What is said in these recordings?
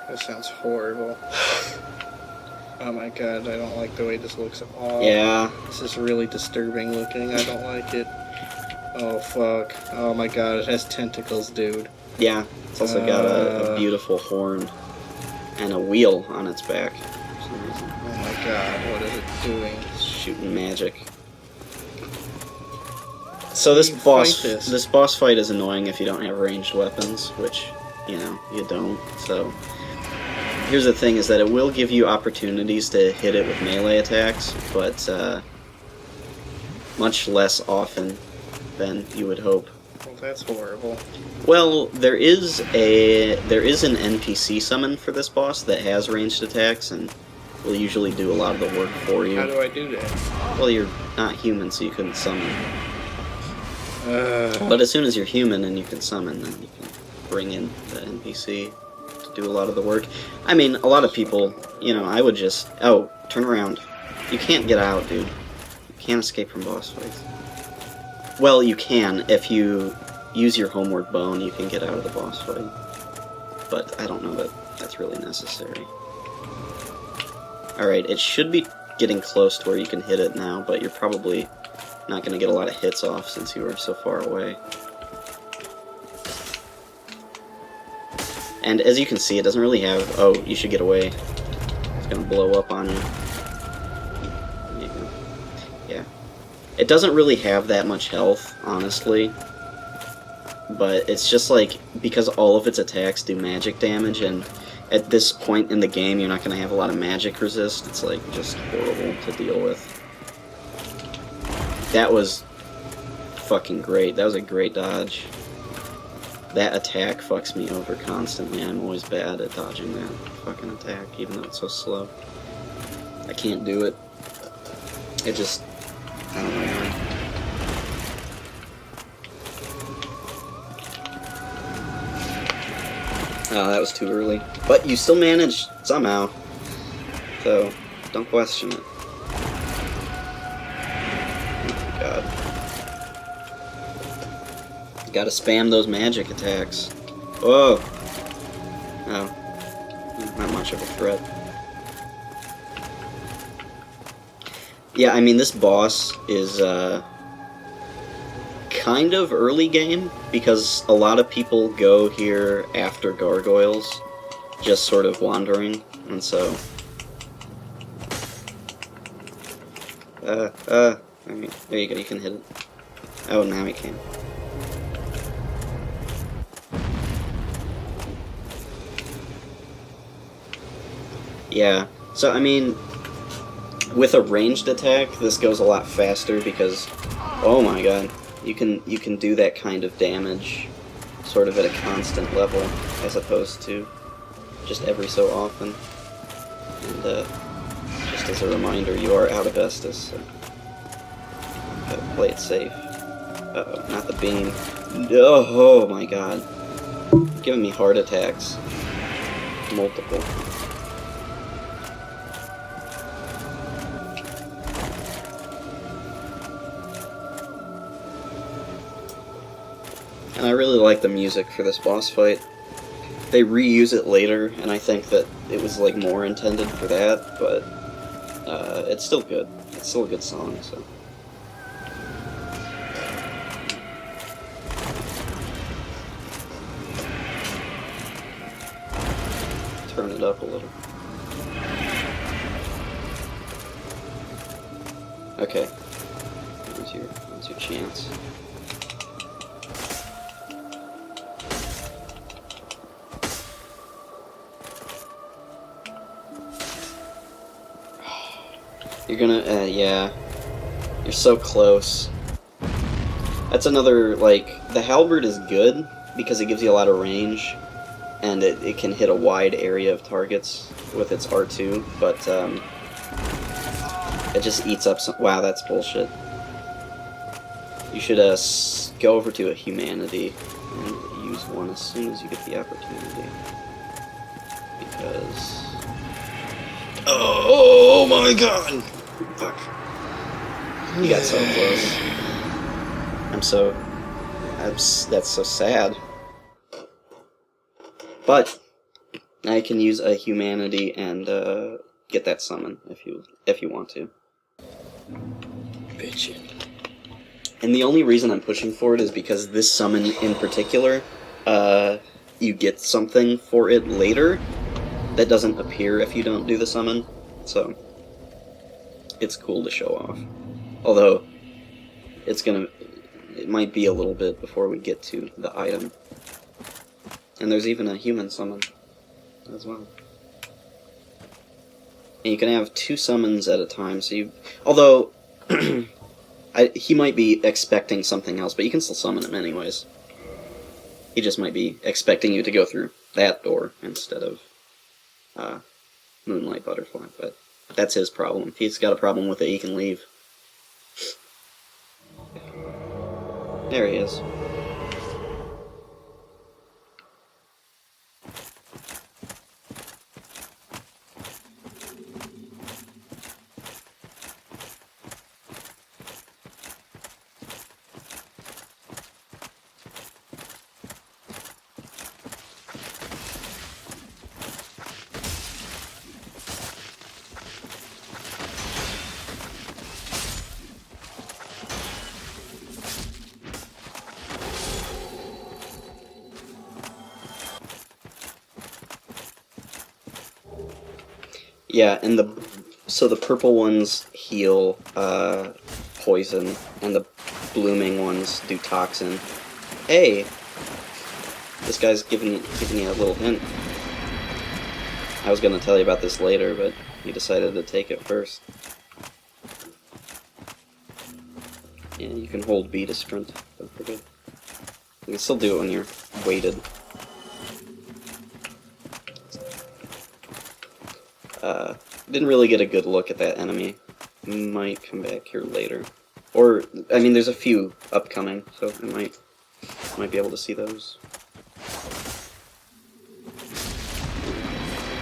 That sounds horrible. Oh my god, I don't like the way this looks at all. Yeah. This is really disturbing looking. I don't like it. Oh fuck. Oh my god, it has tentacles, dude. Yeah. It's also got a beautiful horn and a wheel on its back for some reason. Oh my god, what is it doing? It's shooting magic. So this boss fight is annoying if you don't have ranged weapons, which, you know, you don't. So here's the thing, is that it will give you opportunities to hit it with melee attacks, but much less often than you would hope. Well, that's horrible. Well, there is an NPC summon for this boss that has ranged attacks and will usually do a lot of the work for you. How do I do that? Well, you're not human, so you couldn't summon. But as soon as you're human and you can summon, then you can bring in the NPC to do a lot of the work. I mean, a lot of people, you know, I would just... Oh, turn around. You can't get out, dude. You can't escape from boss fights. Well, you can. If you use your homeward bone, you can get out of the boss fight. But I don't know that that's really necessary. Alright, it should be getting close to where you can hit it now, but you're probably not going to get a lot of hits off since you were so far away. And as you can see, it doesn't really have... Oh, you should get away. It's going to blow up on you. Yeah. It doesn't really have that much health, honestly. But it's just like, because all of its attacks do magic damage, and at this point in the game you're not going to have a lot of magic resist, it's like just horrible to deal with. That was fucking great. That was a great dodge. That attack fucks me over constantly. I'm always bad at dodging that fucking attack, even though it's so slow. I can't do it. It just... I don't know why. Oh, that was too early. But you still managed, somehow. So, don't question it. God. You gotta spam those magic attacks. Whoa! Oh. Not much of a threat. Yeah, I mean, this boss is, kind of early game, because a lot of people go here after gargoyles, just sort of wandering, and so... I mean, there you go, you can hit it. Oh, now we can. Yeah, so I mean, with a ranged attack, this goes a lot faster because, oh my god, you can do that kind of damage sort of at a constant level, as opposed to just every so often. And just as a reminder, you are out of Estus, so gotta play it safe. Uh-oh, not the beam. Oh my god. Giving me heart attacks. Multiple. And I really like the music for this boss fight. They reuse it later, and I think that it was like more intended for that, but it's still good. It's still a good song, so. Turn it up a little. Okay. Where's your chance? You're gonna, yeah. You're so close. That's another, like, the halberd is good because it gives you a lot of range, and it can hit a wide area of targets with its R2, but, it just eats up some... Wow, that's bullshit. You should, go over to a humanity and use one as soon as you get the opportunity. Because... Oh my god! Fuck. You got so close. That's so sad. But I can use a humanity and get that summon if you want to. Bitchin'. And the only reason I'm pushing for it is because this summon in particular, you get something for it later that doesn't appear if you don't do the summon, so it's cool to show off. Although, it might be a little bit before we get to the item. And there's even a human summon as well. And you can have 2 summons at a time, so you... Although, he might be expecting something else, but you can still summon him anyways. He just might be expecting you to go through that door instead of Moonlight Butterfly, but that's his problem. If he's got a problem with it, he can leave. There he is. Yeah, and the purple ones heal poison, and the blooming ones do toxin. Hey, this guy's giving you a little hint. I was gonna tell you about this later, but he decided to take it first. Yeah, you can hold B to sprint. Don't forget. You can still do it when you're weighted. Didn't really get a good look at that enemy. Might come back here later. Or, I mean, there's a few upcoming, so I might be able to see those.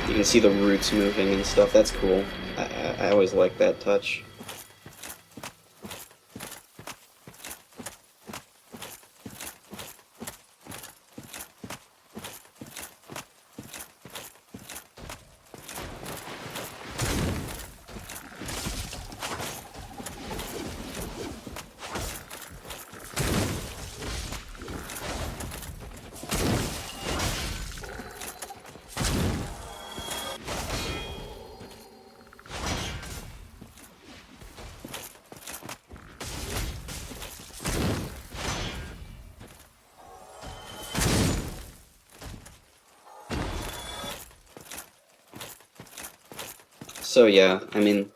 You can see the roots moving and stuff. That's cool. I always like that touch. So yeah, I mean,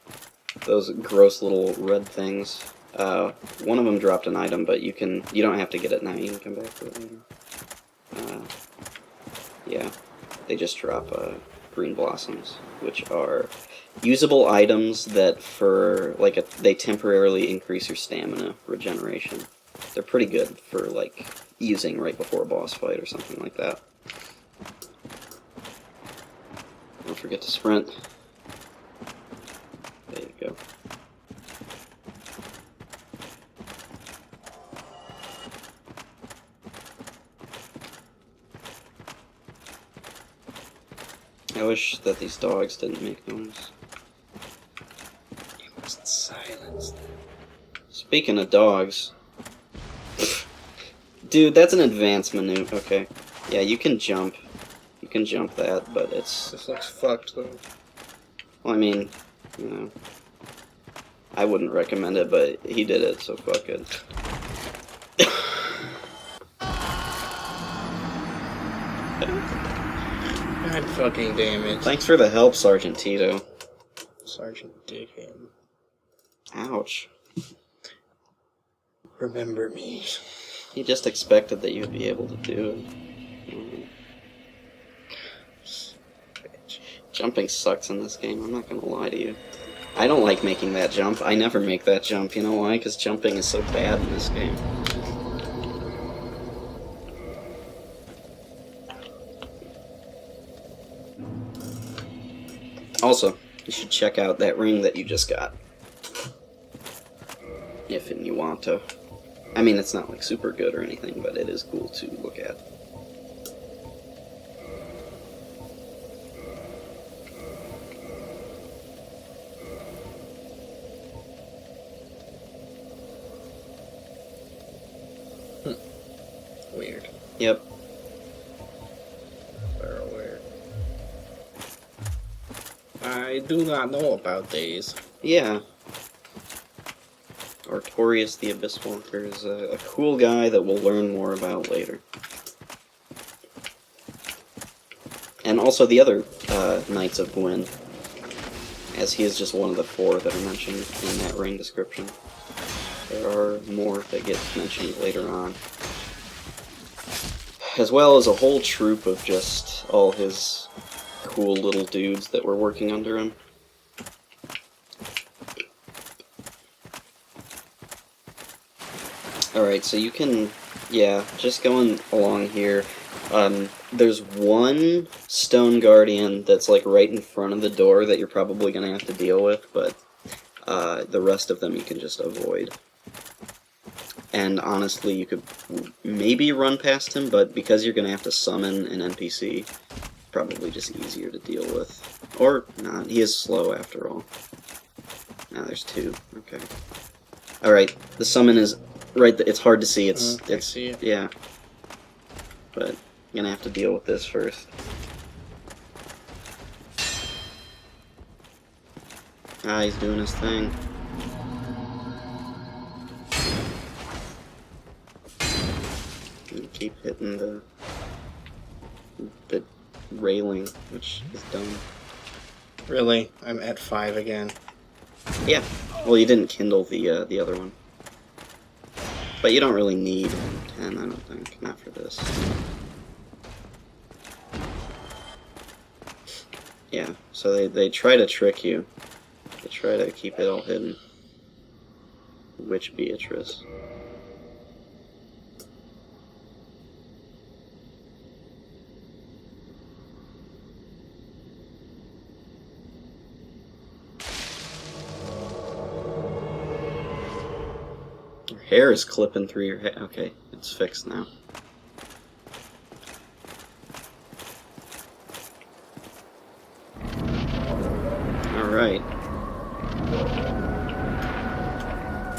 those gross little red things. One of them dropped an item, but you don't have to get it now. You can come back to it later. Yeah, they just drop green blossoms, which are usable items that they temporarily increase your stamina regeneration. They're pretty good for like using right before a boss fight or something like that. Don't forget to sprint. There you go. I wish that these dogs didn't make noise. You must silence them. Speaking of dogs... Dude, that's an advanced maneuver. Okay. Yeah, you can jump. You can jump that, but it's... This looks fucked, though. Well, I mean, you know... I wouldn't recommend it, but he did it, so fuck it. God fucking damn it. Thanks for the help, Sergeant Tito. Sergeant Dickhead. Ouch. Remember me. He just expected that you'd be able to do it. Bitch. Jumping sucks in this game, I'm not gonna lie to you. I don't like making that jump. I never make that jump. You know why? Because jumping is so bad in this game. Also, you should check out that ring that you just got. If you want to. I mean, it's not like super good or anything, but it is cool to look at. Weird. Yep. Very weird. I do not know about these. Yeah. Artorius the Abyss Walker is a cool guy that we'll learn more about later. And also the other Knights of Gwyn, as he is just one of the 4 that are mentioned in that ring description. There are more that get mentioned later on. As well as a whole troop of just all his cool little dudes that were working under him. Alright, so you can, yeah, just going along here. There's one Stone Guardian that's like right in front of the door that you're probably going to have to deal with, but the rest of them you can just avoid. And honestly, you could maybe run past him, but because you're going to have to summon an NPC, probably just easier to deal with. Or not, he is slow after all. Now there's 2, okay. Alright, the summon is right, it's hard to see, I see it. Yeah. But you're going to have to deal with this first. Ah, he's doing his thing. And keep hitting the railing, which is dumb. Really? I'm at 5 again. Yeah. Well, you didn't kindle the other one. But you don't really need 10, I don't think. Not for this. Yeah, so they try to trick you. They try to keep it all hidden. Witch Beatrice. Your hair is clipping through your head. Okay, it's fixed now. Alright.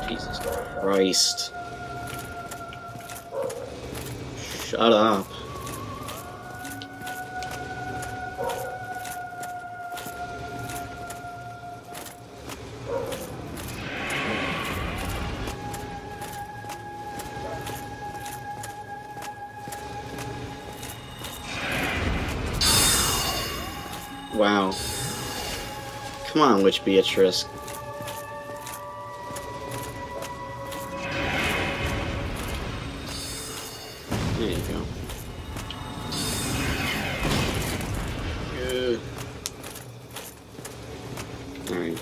Jesus Christ. Shut up. Wow. Come on, Witch Beatrice. There you go. Good. Alright.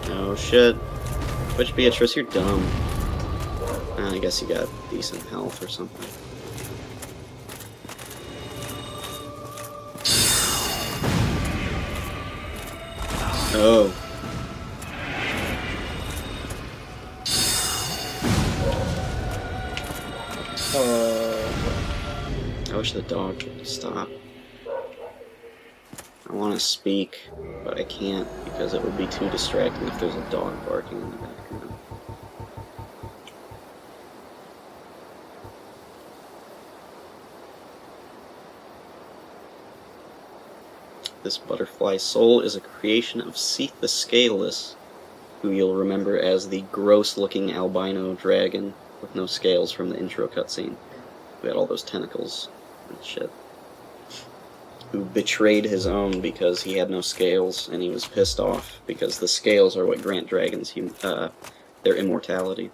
Oh shit. Witch Beatrice, you're dumb. I guess you got decent health or something. Oh. I wish the dog would stop. I want to speak, but I can't because it would be too distracting if there's a dog barking in the background. This butterfly soul is a creation of Seath the Scaleless, who you'll remember as the gross-looking albino dragon with no scales from the intro cutscene, who had all those tentacles and shit. Who betrayed his own because he had no scales, and he was pissed off, because the scales are what grant dragons their immortality.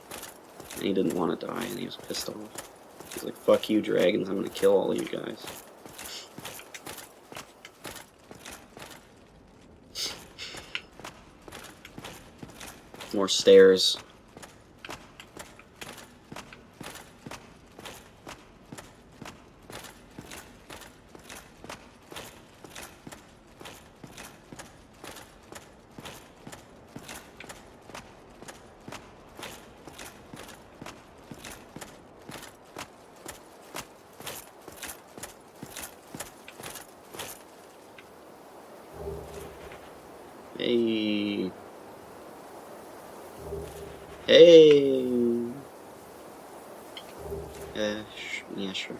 And he didn't want to die, and he was pissed off. He's like, fuck you, dragons, I'm gonna kill all of you guys. More stairs. Hey. Hey. Hey. Yeah, sure.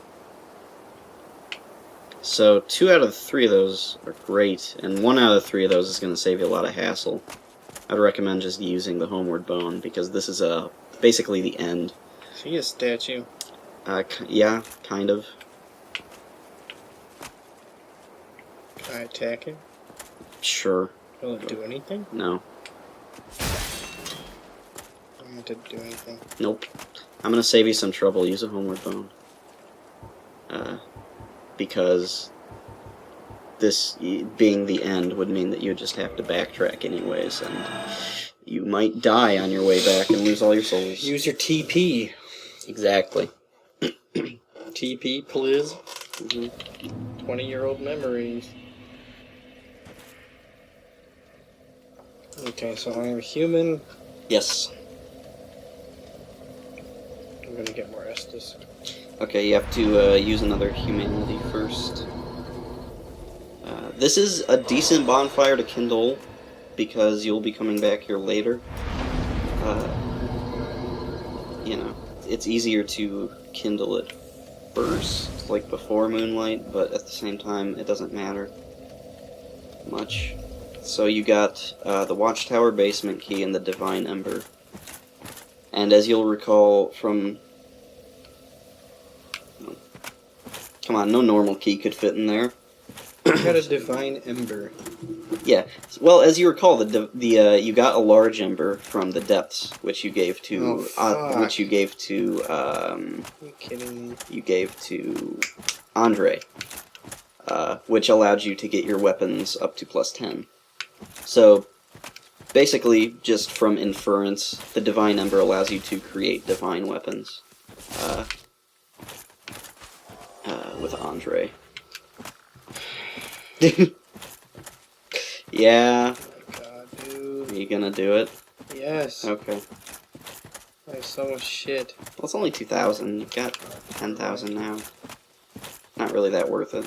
So 2 out of 3 of those are great, and 1 out of 3 of those is going to save you a lot of hassle. I'd recommend just using the Homeward Bone, because this is basically the end. See a statue? Yeah, kind of. Can I attack it? Sure. Will it do anything? No. I don't want it to do anything. Nope. I'm going to save you some trouble. Use a Homeward Bone. Because this being the end would mean that you would just have to backtrack anyways, and you might die on your way back and lose all your souls. Use your TP. Exactly. TP, please. Mm-hmm. 20-year-old memories. Okay, so I am human. Yes. I'm gonna get more Estus. Okay, you have to use another humanity first. This is a decent bonfire to kindle, because you'll be coming back here later. You know, it's easier to kindle it first, like before Moonlight, but at the same time, it doesn't matter much. So you got the Watchtower basement key and the Divine Ember. And as you'll recall from... Come on, no normal key could fit in there. I got a Divine Ember. Yeah. Well, as you recall, you got a large ember from the depths, which you gave to Are you kidding me? You gave to Andre, which allowed you to get your weapons up to +10. So basically, just from inference, the Divine Ember allows you to create divine weapons with Andre. Yeah. Oh God, dude. Are you gonna do it? Yes. Okay. I have so much shit. Well, it's only 2,000. You've got 10,000 now. Not really that worth it.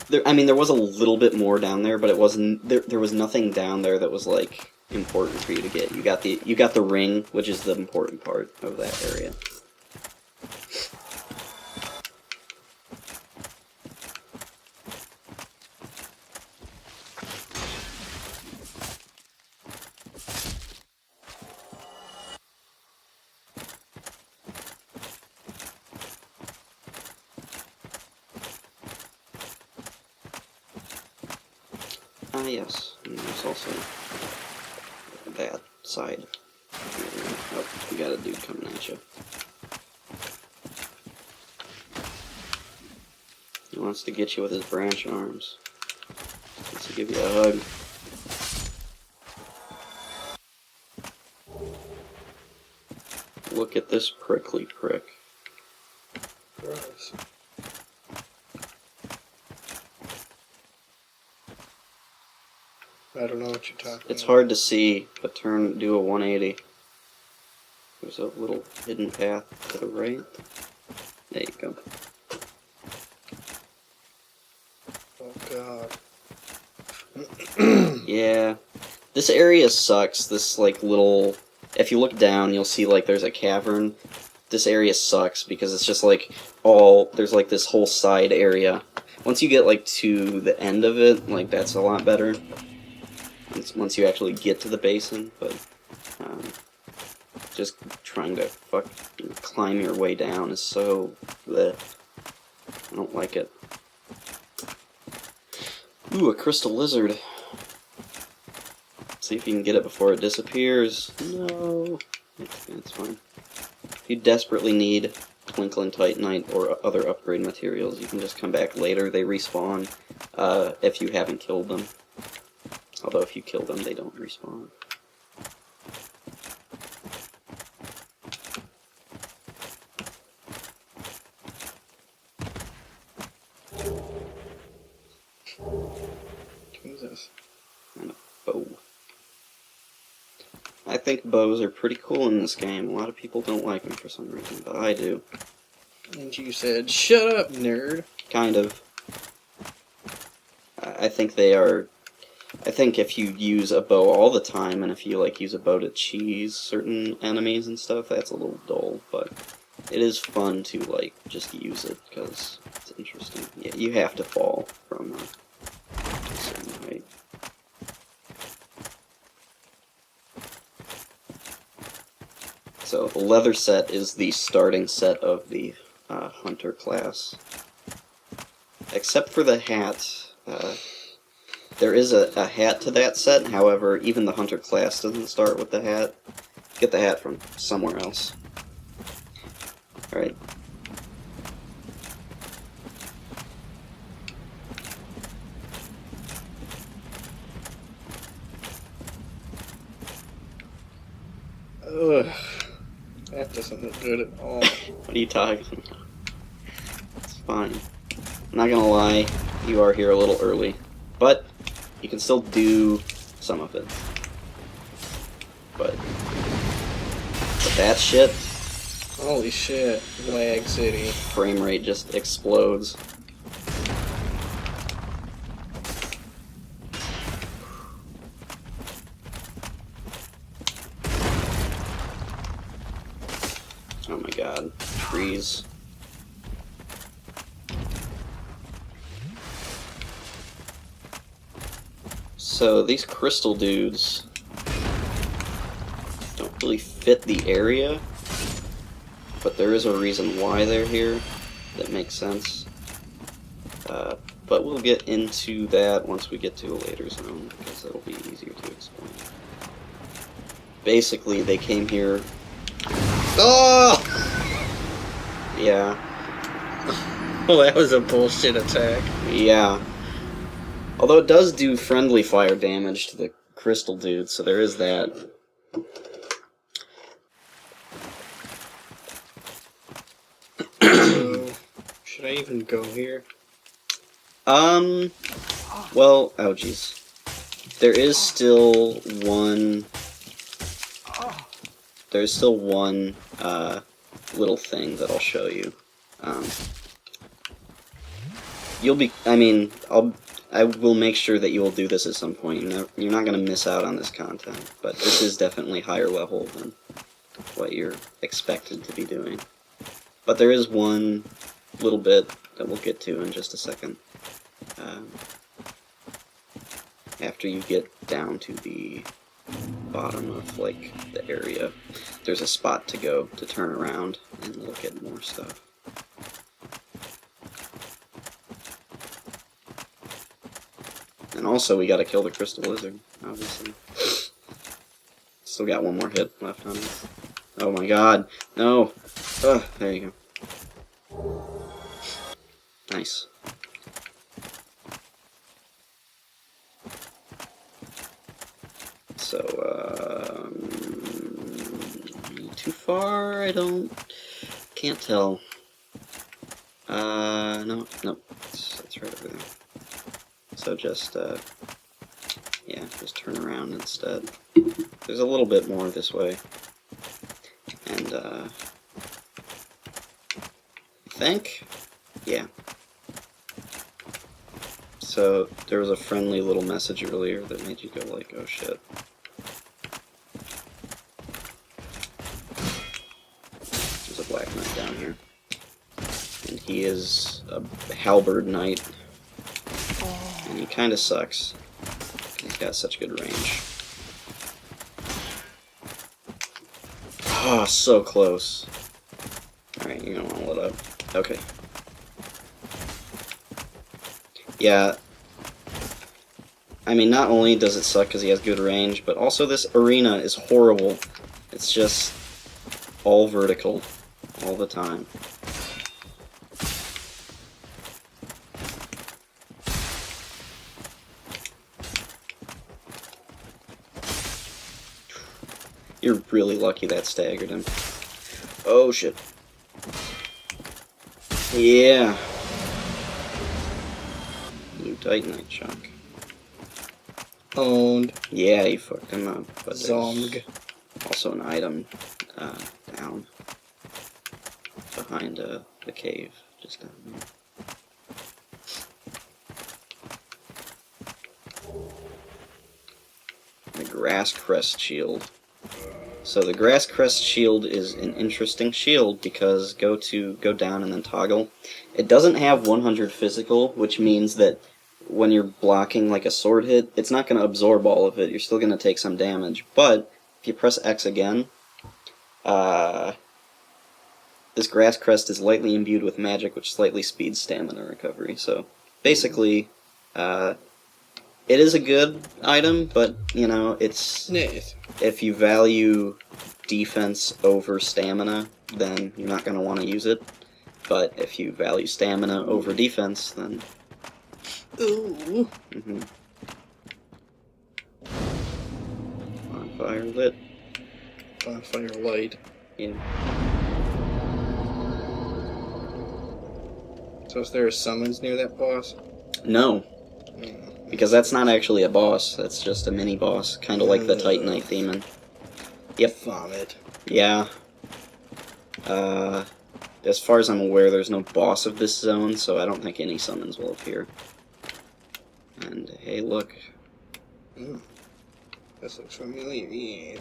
There was a little bit more down there, but it wasn't. There was nothing down there that was like important for you to get. You got the ring, which is the important part of that area. Yes, and there's also that side. Oh, you got a dude coming at you. He wants to get you with his branch arms. He wants to give you a hug. Look at this prickly prick. Gross. I don't know what you're talking It's about. hard to see, but do a 180. There's a little hidden path to the right. There you go. Oh God. Yeah. This area sucks. This, like, little... If you look down, you'll see, like, there's a cavern. This area sucks because it's just, like, there's, like, this whole side area. Once you get, like, to the end of it, like, that's a lot better. Once you actually get to the basin, but just trying to climb your way down is so bleh. I don't like it. Ooh, a crystal lizard. See if you can get it before it disappears. No, it's fine. If you desperately need Twinkling Titanite or other upgrade materials, you can just come back later. They respawn if you haven't killed them. Although if you kill them, they don't respawn. Jesus. And a bow. I think bows are pretty cool in this game. A lot of people don't like them for some reason, but I do. And you said, "Shut up, nerd." Kind of. I think they are... I think if you use a bow all the time, and if you like use a bow to cheese certain enemies and stuff, that's a little dull, but it is fun to like just use it because it's interesting. Yeah, you have to fall from a certain height. So the leather set is the starting set of the hunter class, except for the hat. There is a hat to that set, however, even the hunter class doesn't start with the hat. Get the hat from somewhere else. Alright. Ugh. That doesn't look good at all. What are you talking about? It's fine. I'm not gonna lie, you are here a little early. But you can still do some of it. But that shit, Holy shit. Lag City. frame rate just explodes. Oh my god, trees. So these crystal dudes don't really fit the area, but there is a reason why they're here that makes sense. But we'll get into that once we get to a later zone, because it'll be easier to explain. Basically, they came here... Oh! Yeah. Well, that was a bullshit attack. Yeah. Although it does do friendly fire damage to the crystal dude, so there is that. So, should I even go here? Well, oh jeez. There is still one... There's still one, little thing that I'll show you. You'll be... I mean, I will make sure that you will do this at some point. You're not going to miss out on this content, but this is definitely higher level than what you're expected to be doing. But there is one little bit that we'll get to in just a second. After you get down to the bottom of, like, the area, there's a spot to go to turn around and look at more stuff. And also, we gotta kill the crystal lizard, obviously. Still got one more hit left on it. Oh my god, no! Ugh, there you go. Nice. So, too far? Can't tell. No, that's right over there. So just, yeah, just turn around instead. There's a little bit more this way. And, I think, yeah. So, there was a friendly little message earlier that made you go like, oh shit. There's a black knight down here. And he is a halberd knight. And he kinda sucks. He's got such good range. Ah, oh, so close. Alright, you're gonna wanna let up. Okay. Yeah. I mean, not only does it suck because he has good range, but also this arena is horrible. It's just all vertical all the time. You're really lucky that staggered him. Oh shit. Yeah. You Titanite chunk. Owned. Yeah, you fucked him up. But there's Zong. also an item down behind the cave, just down there. The Grass Crest Shield. So the Grass Crest Shield is an interesting shield because go down and then toggle. It doesn't have 100 physical, which means that when you're blocking like a sword hit, it's not going to absorb all of it. You're still going to take some damage. But if you press X again, this Grass Crest is lightly imbued with magic, which slightly speeds stamina recovery. So basically, it is a good item, but you know, it's if you value defense over stamina, then you're not going to want to use it. But if you value stamina over defense, then Ooh. Bonfire lit. Bonfire light. Yeah. So is there a summons near that boss? No. Because that's not actually a boss, that's just a mini-boss, kind of like the Titanite Demon. Yep. Vomit. Yeah. As far as I'm aware, there's no boss of this zone, so I don't think any summons will appear. And, hey, look. This looks familiar.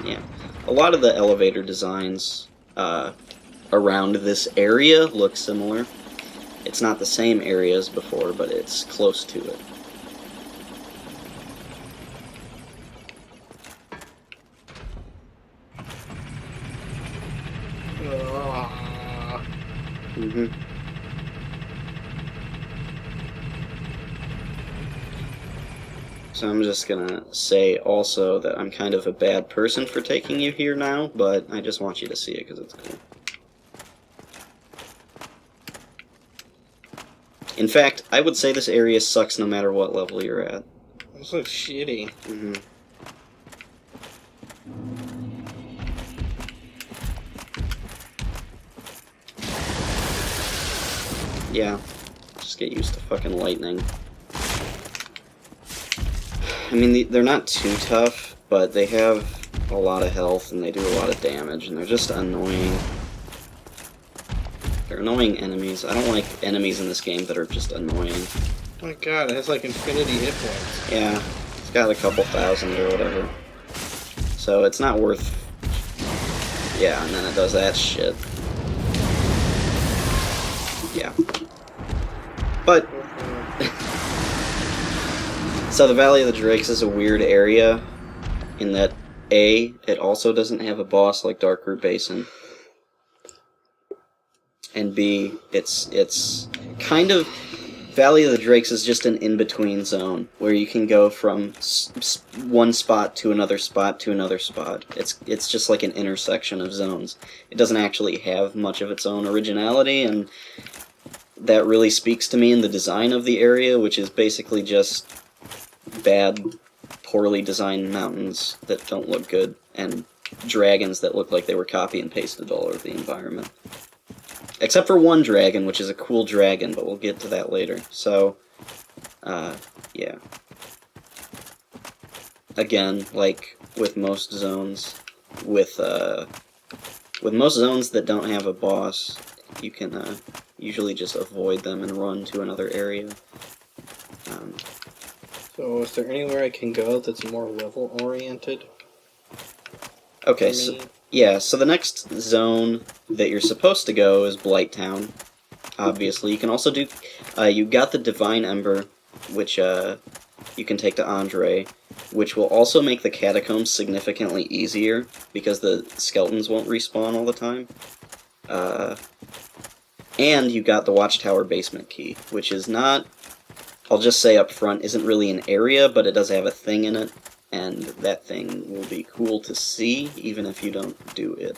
Yeah. A lot of the elevator designs around this area look similar. It's not the same area as before, but it's close to it. So I'm just gonna say also that I'm kind of a bad person for taking you here now, but I just want you to see it because it's cool. In fact, I would say this area sucks no matter what level you're at. This looks shitty. Yeah, just get used to fucking lightning. I mean, they're not too tough, but they have a lot of health and they do a lot of damage, and they're just annoying. They're annoying enemies. I don't like enemies in this game that are just annoying. Oh my god, it has like infinity hit points. Yeah, it's got a couple thousand or whatever. So it's not worth... Yeah, and then it does that shit. Yeah. But... So the Valley of the Drakes is a weird area in that A, it also doesn't have a boss like Darkroot Basin. And B, it's kind of... Valley of the Drakes is just an in-between zone, where you can go from one spot to another spot to another spot. It's just like an intersection of zones. It doesn't actually have much of its own originality, and that really speaks to me in the design of the area, which is basically just bad, poorly designed mountains that don't look good, and dragons that look like they were copy and pasted all over the environment. Except for one dragon, which is a cool dragon, but we'll get to that later. So, yeah. Again, like with most zones, with most zones that don't have a boss, you can usually just avoid them and run to another area. So is there anywhere I can go that's more level-oriented? Okay, so... Yeah, so the next zone that you're supposed to go is Blighttown, obviously. You can also do... you got the Divine Ember, which you can take to Andre, which will also make the Catacombs significantly easier, because the skeletons won't respawn all the time. And you got the Watchtower Basement Key, which is not... I'll just say up front, isn't really an area, but it does have a thing in it. And that thing will be cool to see, even if you don't do it.